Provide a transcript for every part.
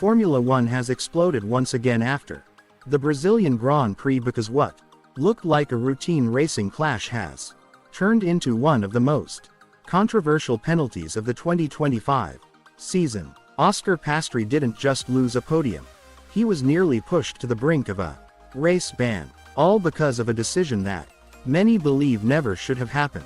Formula One has exploded once again after the Brazilian Grand Prix because what looked like a routine racing clash has turned into one of the most controversial penalties of the 2025 season. Oscar Piastri didn't just lose a podium. He was nearly pushed to the brink of a race ban, all because of a decision that many believe never should have happened.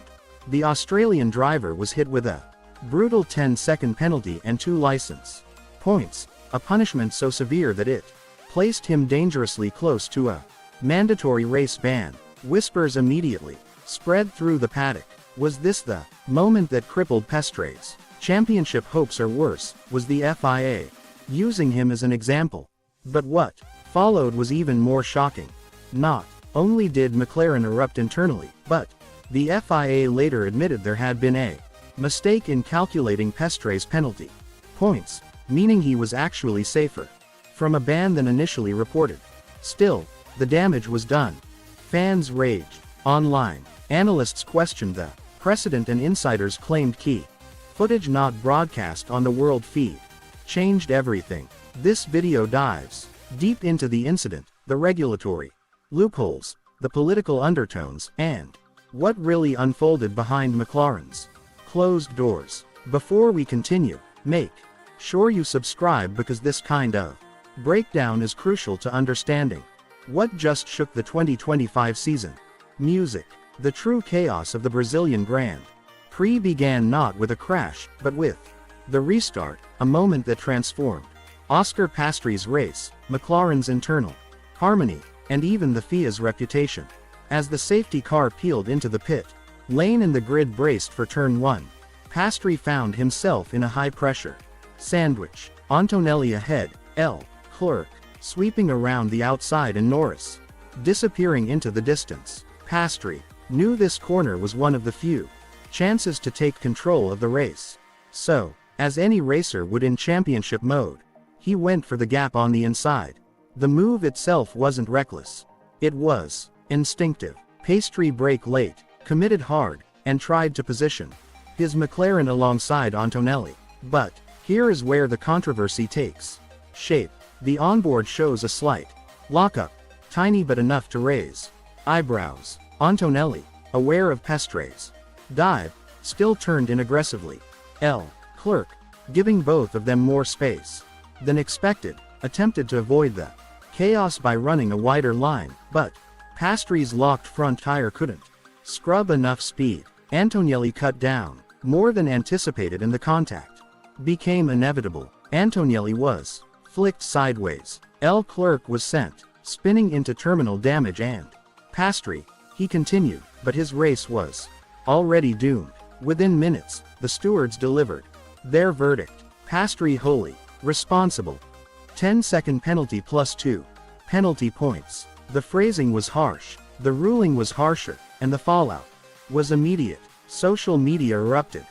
The Australian driver was hit with a brutal 10-second penalty and 2 license points, a punishment so severe that it placed him dangerously close to a mandatory race ban. Whispers immediately spread through the paddock. Was this the moment that crippled Piastri's championship hopes, or worse, was the FIA using him as an example? But what followed was even more shocking. Not only did McLaren erupt internally, but the FIA later admitted there had been a mistake in calculating Piastri's penalty points, meaning he was actually safer from a ban than initially reported. Still, the damage was done. Fans raged online. Analysts questioned the precedent, and insiders claimed key footage not broadcast on the world feed changed everything. This video dives deep into the incident, the regulatory loopholes, the political undertones, and what really unfolded behind McLaren's closed doors. Before we continue, make sure you subscribe, because this kind of breakdown is crucial to understanding what just shook the 2025 season. Music. The true chaos of the Brazilian Grand Prix began not with a crash, but with the restart, a moment that transformed Oscar Piastri's race, McLaren's internal harmony, and even the FIA's reputation. As the safety car peeled into the pit lane and the grid braced for turn 1, Piastri found himself in a high-pressure sandwich. Antonelli ahead, Leclerc sweeping around the outside, and Norris disappearing into the distance. Piastri knew this corner was one of the few chances to take control of the race. So, as any racer would in championship mode, he went for the gap on the inside. The move itself wasn't reckless. It was instinctive. Piastri braked late, committed hard, and tried to position his McLaren alongside Antonelli. But here is where the controversy takes shape. The onboard shows a slight lockup, tiny but enough to raise eyebrows. Antonelli, aware of Piastri's dive, still turned in aggressively. Leclerc, giving both of them more space than expected, attempted to avoid the chaos by running a wider line, but Piastri's locked front tire couldn't scrub enough speed. Antonelli cut down more than anticipated, and the contact became inevitable. Antonelli was flicked sideways. Leclerc was sent spinning into terminal damage, and Piastri, he continued, but his race was already doomed. Within minutes, the stewards delivered their verdict. Piastri wholly responsible. 10-second penalty plus 2 penalty points. The phrasing was harsh, the ruling was harsher, and the fallout was immediate. Social media erupted.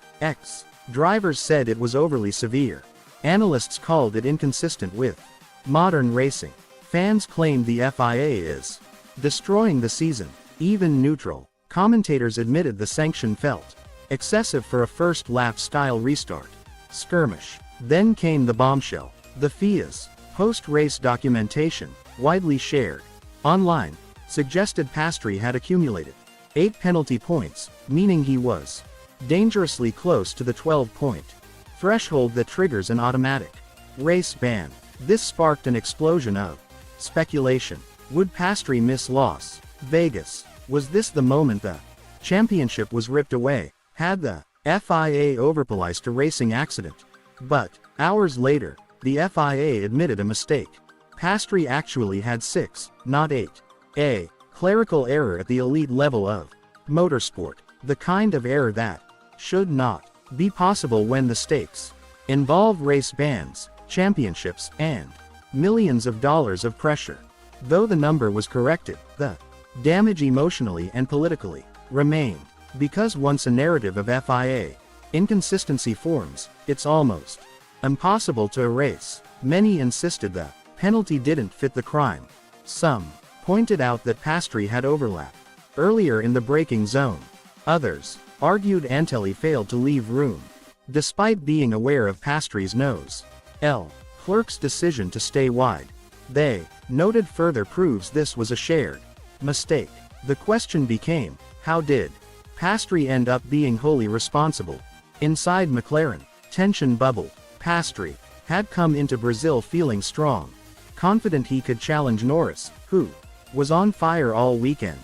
Drivers said it was overly severe. Analysts called it inconsistent with modern racing. Fans claimed the FIA is destroying the season. Even neutral commentators admitted the sanction felt excessive for a first-lap style restart skirmish. Then came the bombshell. The FIA's post-race documentation, widely shared online, suggested Piastri had accumulated 8 penalty points, meaning he was dangerously close to the 12-point threshold that triggers an automatic race ban. This sparked an explosion of speculation. Would Piastri miss Las Vegas? Was this the moment the championship was ripped away? Had the FIA overpoliced a racing accident? But hours later, the FIA admitted a mistake. Piastri actually had 6, not 8. A clerical error at the elite level of motorsport. The kind of error that should not be possible when the stakes involve race bans, championships, and millions of dollars of pressure. Though the number was corrected, the damage emotionally and politically remained. Because once a narrative of FIA inconsistency forms, it's almost impossible to erase. Many insisted the penalty didn't fit the crime. Some pointed out that Piastri had overlap earlier in the braking zone. Others argued Antonelli failed to leave room, despite being aware of Piastri's nose. clerk's decision to stay wide. They noted further proves this was a shared mistake. The question became, how did Piastri end up being wholly responsible? Inside McLaren, tension bubble. Piastri had come into Brazil feeling strong, confident he could challenge Norris, who was on fire all weekend.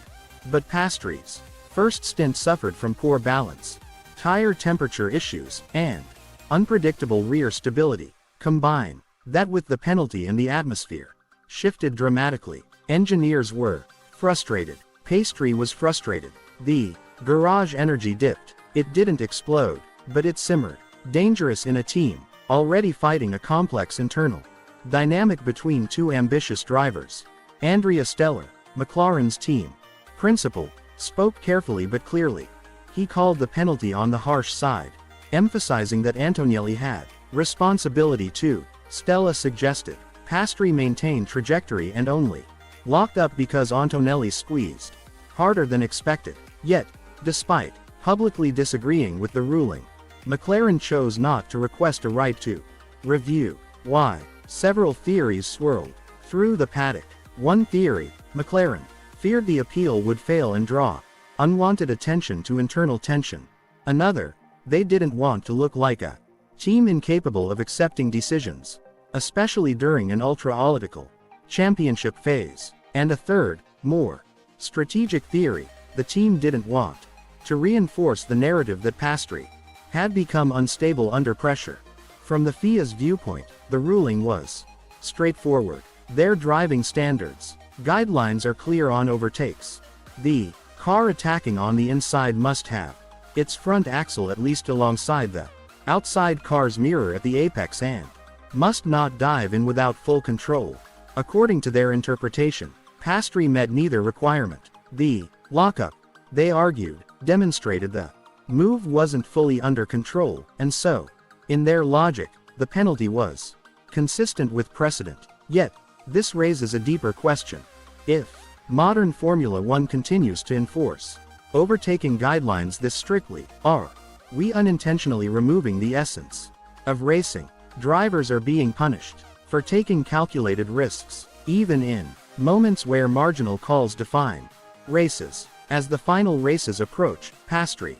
But Piastri's first stint suffered from poor balance, tire temperature issues, and unpredictable rear stability. Combine that with the penalty and the atmosphere shifted dramatically. Engineers were frustrated. Piastri was frustrated. The garage energy dipped. It didn't explode, but it simmered. Dangerous in a team already fighting a complex internal dynamic between two ambitious drivers. Andrea Steller, McLaren's team principal, spoke carefully but clearly. He called the penalty on the harsh side, emphasizing that Antonelli had responsibility too. Stella suggested Piastri maintained trajectory and only locked up because Antonelli squeezed harder than expected. Yet, despite publicly disagreeing with the ruling, McLaren chose not to request a right to review. Why? Several theories swirled through the paddock. One theory, McLaren feared the appeal would fail and draw unwanted attention to internal tension. Another, they didn't want to look like a team incapable of accepting decisions, especially during an ultra-analytical championship phase. And a third, more strategic theory, the team didn't want to reinforce the narrative that Piastri had become unstable under pressure. From the FIA's viewpoint, the ruling was straightforward. Their driving standards guidelines are clear on overtakes. The car attacking on the inside must have its front axle at least alongside the outside car's mirror at the apex and must not dive in without full control. According to their interpretation, Piastri met neither requirement. The lockup, they argued, demonstrated the move wasn't fully under control, and so, in their logic, the penalty was consistent with precedent. Yet, this raises a deeper question. If modern Formula One continues to enforce overtaking guidelines this strictly, are we unintentionally removing the essence of racing? Drivers are being punished for taking calculated risks, even in moments where marginal calls define races. As the final races approach, Piastri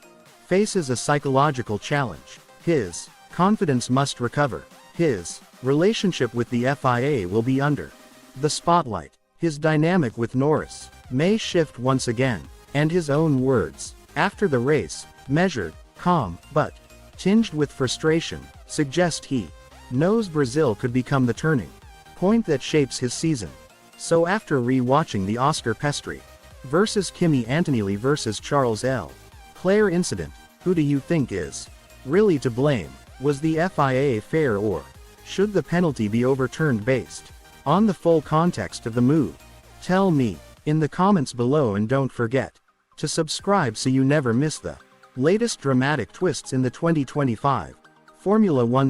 faces a psychological challenge. His confidence must recover. His relationship with the FIA will be under the spotlight. His dynamic with Norris may shift once again. And his own words after the race, measured, calm, but tinged with frustration, suggest he knows Brazil could become the turning point that shapes his season. So after re-watching the Oscar Piastri versus Kimi Antonelli versus Charles Leclerc incident, who do you think is really to blame? Was the FIA fair, or should the penalty be overturned based on the full context of the move? Tell me in the comments below, and don't forget to subscribe so you never miss the latest dramatic twists in the 2025 Formula One